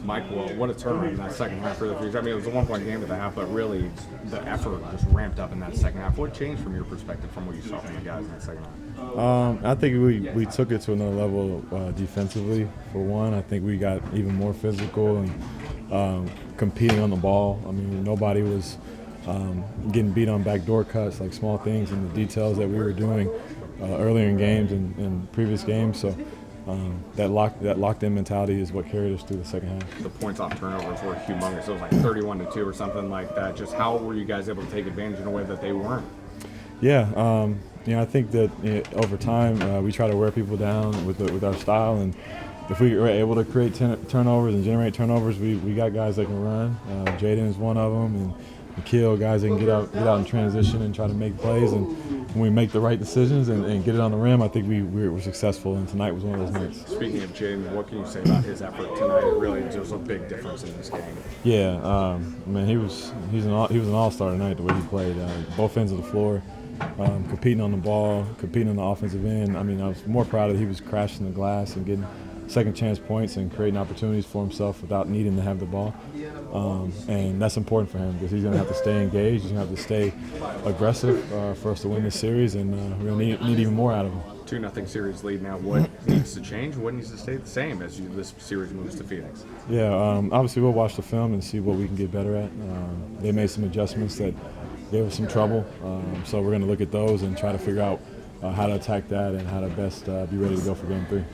Mike, well, what a turnaround in that second half for the Future. I mean, it was a 1-point game at the half, but really the effort just ramped up in that second half. What changed from your perspective from what you saw from the guys in that second half? I think we took it to another level defensively, for one. I think we got even more physical and competing on the ball. I mean, nobody was getting beat on backdoor cuts, like small things and the details that we were doing earlier in games and previous games. So that locked-in mentality is what carried us through the second half. The points off turnovers were humongous. It was like 31-2 or something like that. Just how were you guys able to take advantage in a way that they weren't? Yeah, I think that over time we try to wear people down with our style, and if we were able to create turnovers and generate turnovers, we got guys that can run. Jaden is one of them, and Nikhil, guys that can get out in transition and try to make plays. And when we make the right decisions and get it on the rim, I think we were successful, and tonight was one of those nights. Speaking of Jaden, what can you say about his effort tonight? It really was a big difference in this game. Yeah, man, he was an all-star tonight, the way he played. Both ends of the floor, competing on the ball, competing on the offensive end. I mean, I was more proud that he was crashing the glass and getting second chance points and creating opportunities for himself without needing to have the ball. And that's important for him because he's going to have to stay engaged. He's going to have to stay aggressive for us to win this series, and we're going to need even more out of him. 2-0 series lead now. What needs to change? What needs to stay the same as this series moves to Phoenix? Yeah, obviously we'll watch the film and see what we can get better at. They made some adjustments that gave us some trouble, so we're going to look at those and try to figure out how to attack that and how to best be ready to go for Game 3.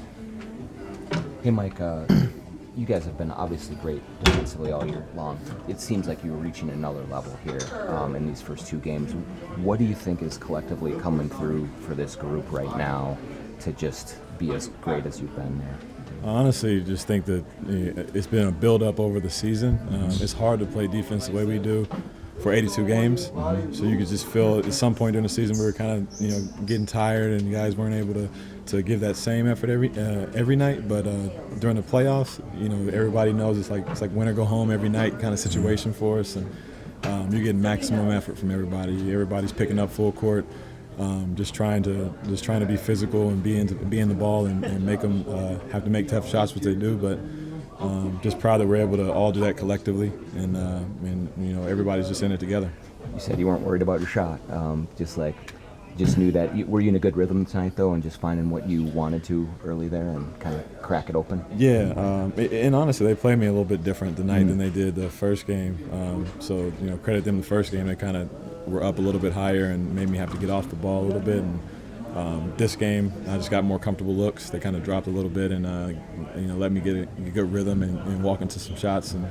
Hey, Mike, you guys have been obviously great defensively all year long. It seems like you're reaching another level here in these first two games. What do you think is collectively coming through for this group right now to just be as great as you've been there? I honestly just think that it's been a build-up over the season. It's hard to play defense the way we do for 82 games. So you could just feel at some point during the season we were kind of getting tired and guys weren't able to give that same effort every night. But during the playoffs, everybody knows it's like win or go home every night kind of situation for us, and you're getting maximum effort from everybody. Everybody's picking up full court, just trying to be physical and be in the ball and make them have to make tough shots, which they do. But just proud that we're able to all do that collectively, and everybody's just in it together. You said you weren't worried about your shot, just knew that. Were you in a good rhythm tonight, though, and just finding what you wanted to early there and kind of crack it open? Yeah, and honestly, they played me a little bit different tonight than they did the first game. So credit them the first game. They kind of were up a little bit higher and made me have to get off the ball a little bit. And this game, I just got more comfortable looks. They kind of dropped a little bit and let me get a good rhythm and walk into some shots, and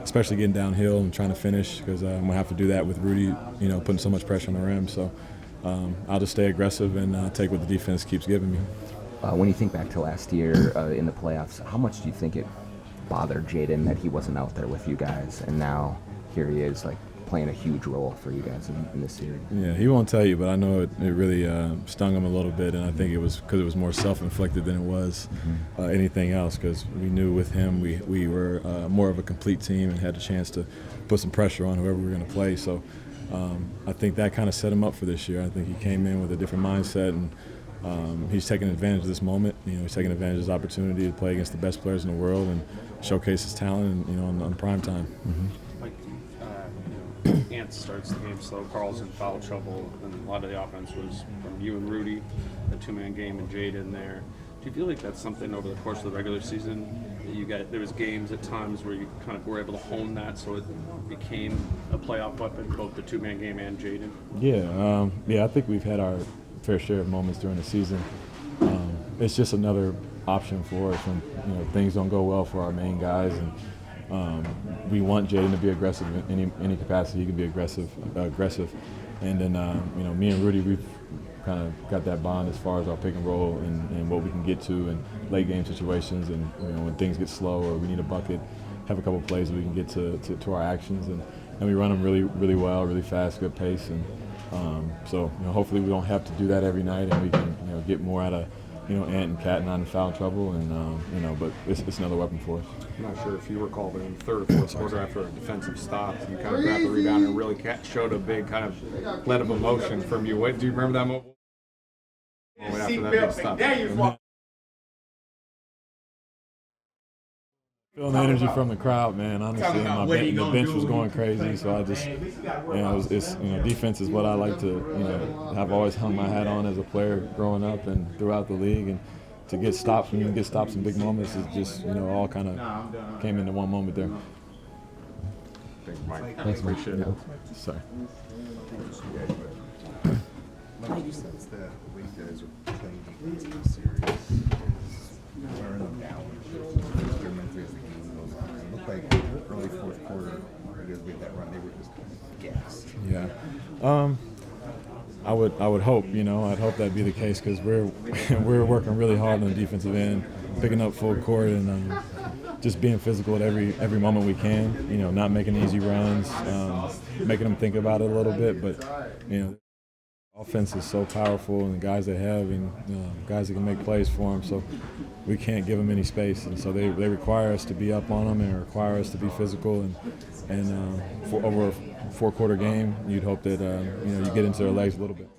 especially getting downhill and trying to finish because I'm gonna have to do that with Rudy, putting so much pressure on the rim. So I'll just stay aggressive and take what the defense keeps giving me. When you think back to last year in the playoffs, how much do you think it bothered Jaden that he wasn't out there with you guys, and now here he is, playing a huge role for you guys in this series? Yeah, he won't tell you, but I know it really stung him a little bit, and I think it was because it was more self-inflicted than it was anything else, because we knew with him we were more of a complete team and had a chance to put some pressure on whoever we were going to play. So I think that kind of set him up for this year. I think he came in with a different mindset, and he's taking advantage of this moment. He's taking advantage of his opportunity to play against the best players in the world and showcase his talent, on prime time. Ant starts the game slow. Carl's in foul trouble, and a lot of the offense was from you and Rudy, the two-man game, and Jaden there. Do you feel like that's something over the course of the regular season that there was games at times where you kind of were able to hone that so it became a playoff weapon, both the two-man game and Jaden? Yeah, I think we've had our fair share of moments during the season. It's just another option for us when things don't go well for our main guys, and we want Jaden to be aggressive in any capacity. He can be aggressive, and then me and Rudy, we've kind of got that bond as far as our pick and roll and what we can get to in late game situations, and when things get slow or we need a bucket, have a couple plays that we can get to our actions, and we run them really, really well, really fast, good pace, and so hopefully we don't have to do that every night, and we can get more out of Ant and Cat not in foul trouble, and but it's another weapon for us. I'm not sure if you recall, but in the third or fourth quarter after a defensive stop, you kind of grabbed the rebound and really showed a big kind of let of emotion from you. Do you remember that moment? After that big stop. Feeling the energy from the crowd, man. Honestly, the bench was going crazy, so I just, defense is what I like to, have always hung my hat on as a player growing up and throughout the league, and to get stops when you get stops in big moments is just, all kind of came into one moment there. Thanks, Mike. Thanks, Mike. Appreciate it. Sorry. Mike, you sense that the way you guys are playing defense in this series is wearing them down experimentally as the game goes on. It looked like early fourth quarter, you guys made that run, they were just gassed. Yeah. I would hope, I'd hope that'd be the case because we're working really hard on the defensive end, picking up full court and just being physical at every moment we can, not making easy runs, making them think about it a little bit, but, offense is so powerful, and the guys they have, and guys that can make plays for them. So we can't give them any space, and so they require us to be up on them and require us to be physical. And for over a 4-quarter game, you'd hope that you get into their legs a little bit.